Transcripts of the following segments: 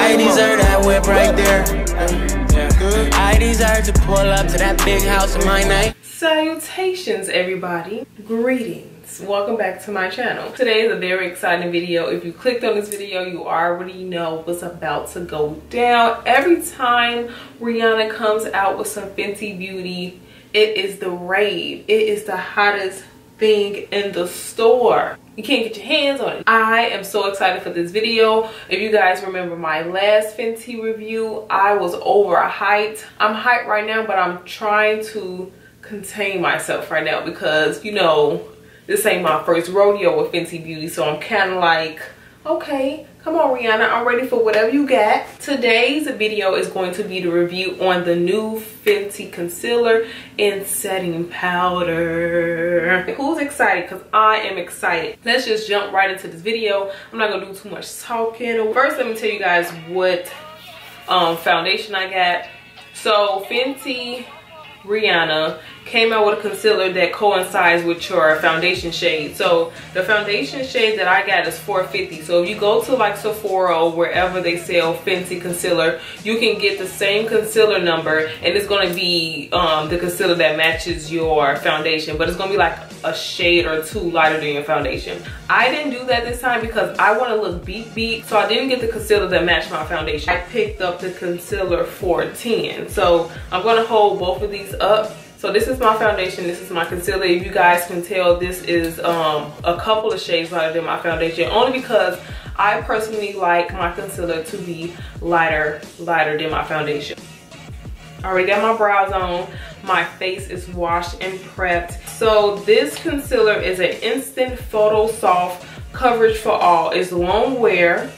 I deserve that whip right there. I deserve to pull up to that big house in my name. Salutations, everybody. Greetings. Welcome back to my channel. Today is a very exciting video. If you clicked on this video, you already know what's about to go down. Every time Rihanna comes out with some Fenty Beauty, it is the rave. It is the hottest thing in the store. You can't get your hands on it. I am so excited for this video. If you guys remember my last Fenty review, I was overhyped. I'm hyped right now, but I'm trying to contain myself right now because, you know, this ain't my first rodeo with Fenty Beauty. So I'm kind of like, okay, come on Rihanna, I'm ready for whatever you got. Today's video is going to be the review on the new Fenty concealer in setting powder. Who's excited? Because I am excited. Let's just jump right into this video. I'm not gonna do too much talking. First, let me tell you guys what foundation I got. So Fenty Rihanna came out with a concealer that coincides with your foundation shade. So the foundation shade that I got is 450. So if you go to like Sephora or wherever they sell Fenty concealer, you can get the same concealer number and it's going to be the concealer that matches your foundation, but it's going to be like a shade or two lighter than your foundation. I didn't do that this time because I want to look beat, so I didn't get the concealer that matched my foundation. I picked up the concealer 410. So I'm going to hold both of these up. So this is my foundation, this is my concealer. If you guys can tell, this is a couple of shades lighter than my foundation, only because I personally like my concealer to be lighter than my foundation. I already got my brows on, my face is washed and prepped. So this concealer is an instant photo soft coverage for all. It's long wear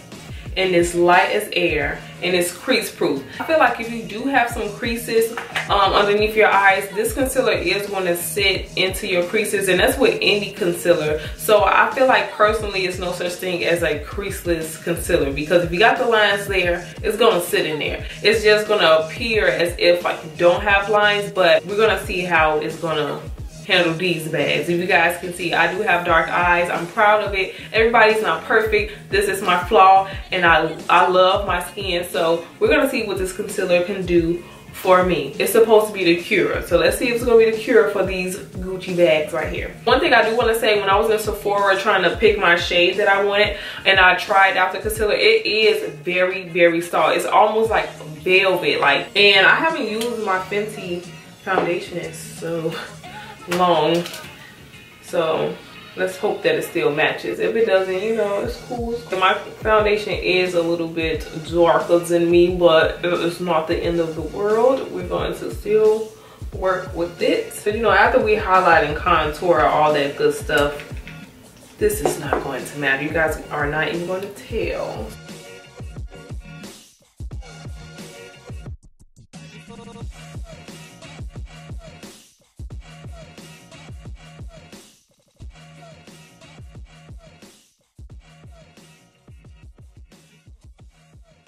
and it's light as air and it's crease proof. I feel like if you do have some creases underneath your eyes, this concealer is going to sit into your creases, and that's with any concealer. So I feel like personally it's no such thing as a creaseless concealer, because if you got the lines there, it's going to sit in there. It's just going to appear as if like you don't have lines, but we're going to see how it's going to handle these bags. If you guys can see, I do have dark eyes. I'm proud of it. Everybody's not perfect. This is my flaw, and I love my skin. So we're gonna see what this concealer can do for me. It's supposed to be the cure. So let's see if it's gonna be the cure for these Gucci bags right here. One thing I do want to say, when I was in Sephora trying to pick my shade that I wanted and I tried out the concealer, it is very soft. It's almost like velvet, like, and I haven't used my Fenty foundation in so long, so let's hope that it still matches. If it doesn't, you know, it's cool. My foundation is a little bit darker than me, but it's not the end of the world. We're going to still work with it. So, you know, after we highlight and contour all that good stuff, this is not going to matter. You guys are not even going to tell.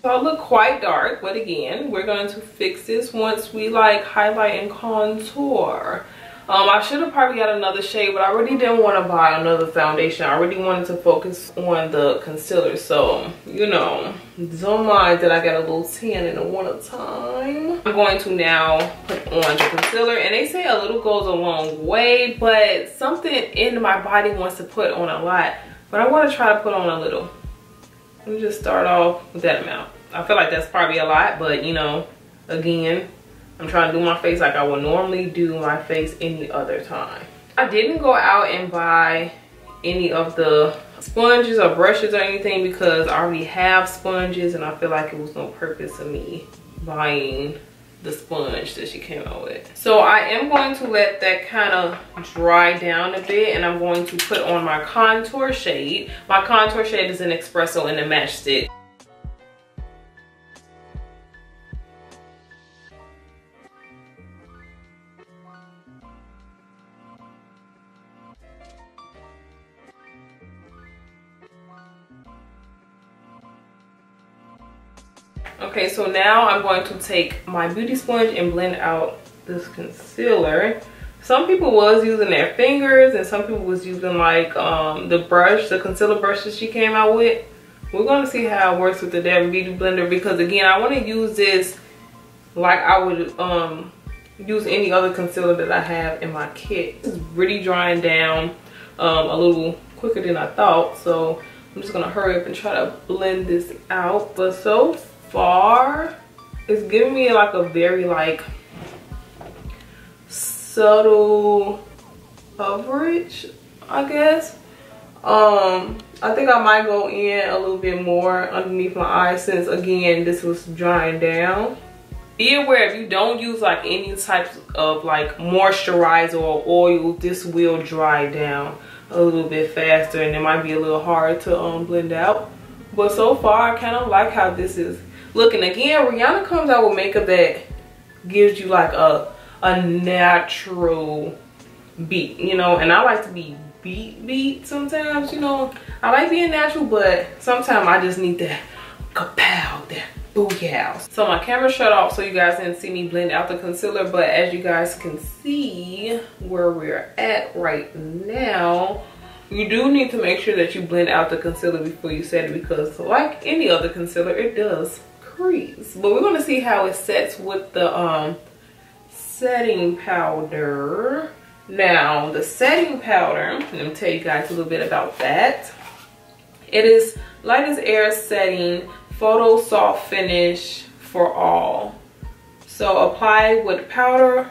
So I look quite dark, but again, we're going to fix this once we like highlight and contour. I should have probably got another shade, but I really didn't want to buy another foundation. I really wanted to focus on the concealer. So, you know, don't mind that I got a little tan in the winter time. I'm going to now put on the concealer, and they say a little goes a long way, but something in my body wants to put on a lot, but I want to try to put on a little. Let me just start off with that amount. I feel like that's probably a lot, but you know, again, I'm trying to do my face like I would normally do my face any other time. I didn't go out and buy any of the sponges or brushes or anything because I already have sponges, and I feel like it was no purpose of me buying the sponge that she came out with. So I am going to let that kind of dry down a bit, and I'm going to put on my contour shade. My contour shade is an espresso in the matchstick. Okay, so now I'm going to take my beauty sponge and blend out this concealer. Some people was using their fingers and some people was using like the brush, the concealer brush that she came out with. we're going to see how it works with the Dab Beauty blender, because again, I want to use this like I would use any other concealer that I have in my kit. It's really drying down a little quicker than I thought, so I'm just gonna hurry up and try to blend this out. But so far it's giving me like a very like subtle coverage, I guess. I think I might go in a little bit more underneath my eyes, since again this was drying down. Be aware, if you don't use like any types of like moisturizer or oil, this will dry down a little bit faster and it might be a little hard to blend out. But so far I kind of like how this is looking. Again, Rihanna comes out with makeup that gives you like a natural beat, you know, and I like to be beat sometimes, you know. I like being natural, but sometimes I just need that kapow, that booyah. So my camera shut off so you guys didn't see me blend out the concealer, but as you guys can see where we're at right now, you do need to make sure that you blend out the concealer before you set it, because like any other concealer, it does crease. But we're going to see how it sets with the setting powder. Now the setting powder, let me tell you guys a little bit about that. It is Light as Air Setting Photo Soft Finish for All. So apply with powder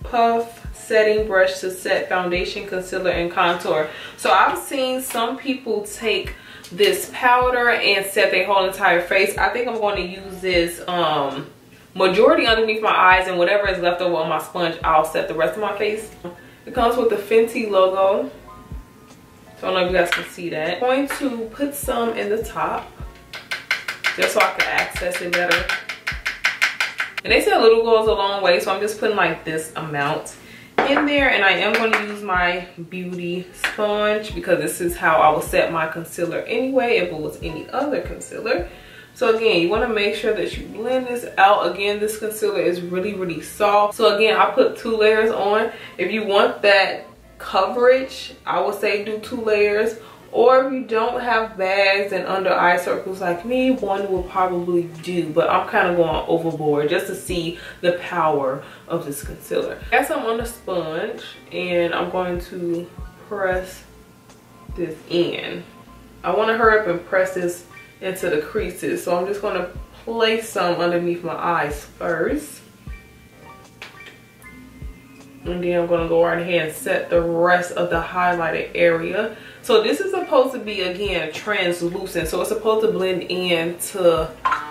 puff setting brush to set foundation, concealer, and contour. So I've seen some people take this powder and set their whole entire face. I think I'm going to use this majority underneath my eyes, and whatever is left over on my sponge, I'll set the rest of my face. It comes with the Fenty logo, so I don't know if you guys can see that. I'm going to put some in the top just so I can access it better. And they say a little goes a long way, so I'm just putting like this amount in there. And I am going to use my beauty sponge because this is how I will set my concealer anyway if it was any other concealer. So again, you want to make sure that you blend this out. Again, this concealer is really soft. So again, I put 2 layers on. If you want that coverage, I would say do 2 layers. Or if you don't have bags and under eye circles like me, 1 will probably do. But I'm kind of going overboard just to see the power of this concealer. I got some on the sponge and I'm going to press this in. I want to hurry up and press this into the creases, so I'm just going to place some underneath my eyes first, and then I'm going to go right ahead and set the rest of the highlighted area. So this is supposed to be, again, translucent, so it's supposed to blend into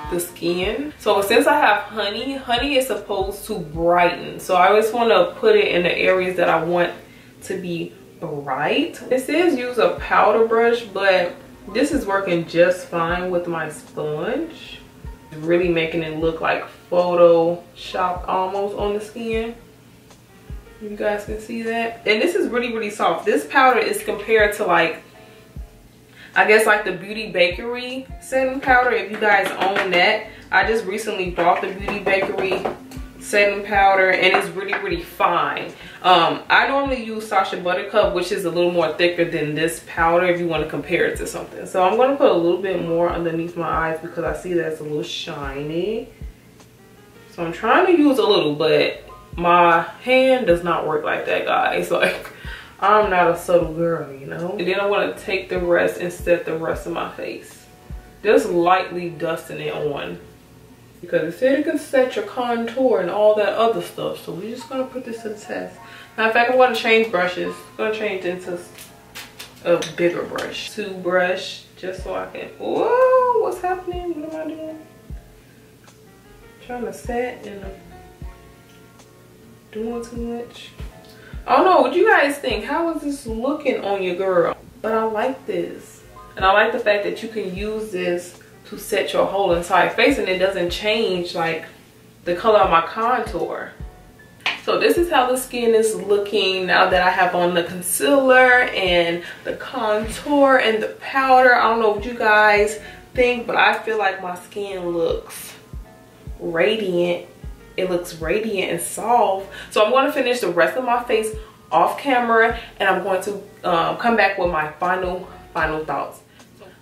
the skin. So since I have honey is supposed to brighten, so I just want to put it in the areas that I want to be bright. It says use a powder brush, but this is working just fine with my sponge. Really making it look like Photoshop almost on the skin. You guys can see that. And this is really soft. This powder is compared to like, I guess like the Beauty Bakery setting powder, if you guys own that. I just recently bought the Beauty Bakery setting powder and it's really fine. I normally use Sasha Buttercup, which is a little more thicker than this powder if you want to compare it to something. So I'm going to put a little bit more underneath my eyes because I see that it's a little shiny. So I'm trying to use a little, but my hand does not work like that, guys. Like, I'm not a subtle girl, you know. And then I want to take the rest and set the rest of my face, just lightly dusting it on, because it said it can set your contour and all that other stuff. So we're just gonna put this to the test. Matter of fact, I'm gonna change brushes. I'm gonna change into a bigger brush, 2 brush, just so I can. Whoa, what's happening? What am I doing? Trying to set and doing too much. I don't know, what you guys think? How is this looking on your girl? But I like this, and I like the fact that you can use this to set your whole entire face and it doesn't change like the color of my contour. So this is how the skin is looking now that I have on the concealer and the contour and the powder. I don't know what you guys think, but I feel like my skin looks radiant. It looks radiant and soft. So I'm going to finish the rest of my face off camera, and I'm going to come back with my final thoughts.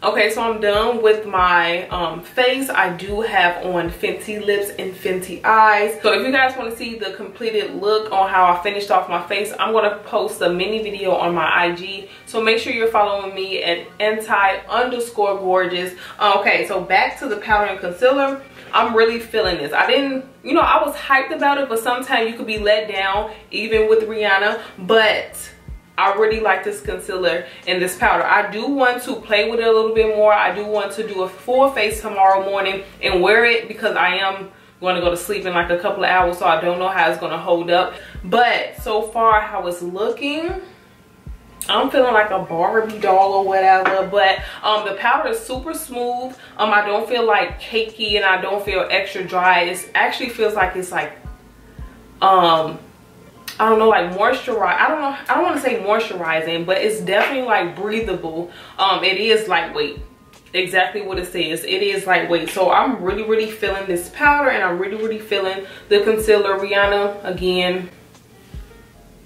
Okay, so I'm done with my face. I do have on Fenty lips and Fenty eyes. So if you guys want to see the completed look on how I finished off my face, I'm going to post a mini video on my IG. So make sure you're following me at anti_gorgeous. Okay, so back to the powder and concealer. I'm really feeling this. I didn't, you know, I was hyped about it, but sometimes you could be let down even with Rihanna. But I really like this concealer and this powder. I do want to play with it a little bit more. I do want to do a full face tomorrow morning and wear it because I am going to go to sleep in like a couple of hours, so I don't know how it's going to hold up. But so far how it's looking, I'm feeling like a Barbie doll or whatever. But the powder is super smooth. I don't feel like cakey and I don't feel extra dry. It actually feels like it's like I don't know, like moisturize. I don't want to say moisturizing, but it's definitely like breathable. It is lightweight. Exactly what it says. It is lightweight. So I'm really feeling this powder and I'm really feeling the concealer. Rihanna, again,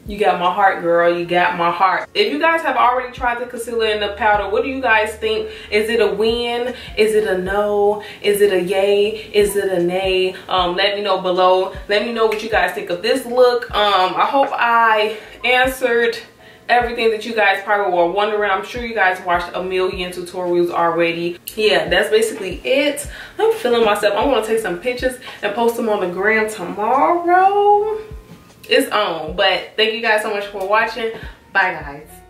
you got my heart, girl. You got my heart. If you guys have already tried the concealer and the powder, what do you guys think? Is it a win? Is it a no? Is it a yay? Is it a nay? Let me know below. Let me know what you guys think of this look. I hope I answered everything that you guys probably were wondering. I'm sure you guys watched a million tutorials already. Yeah, that's basically it. I'm feeling myself. I'm gonna take some pictures and post them on the gram tomorrow. It's on. But thank you guys so much for watching. Bye guys.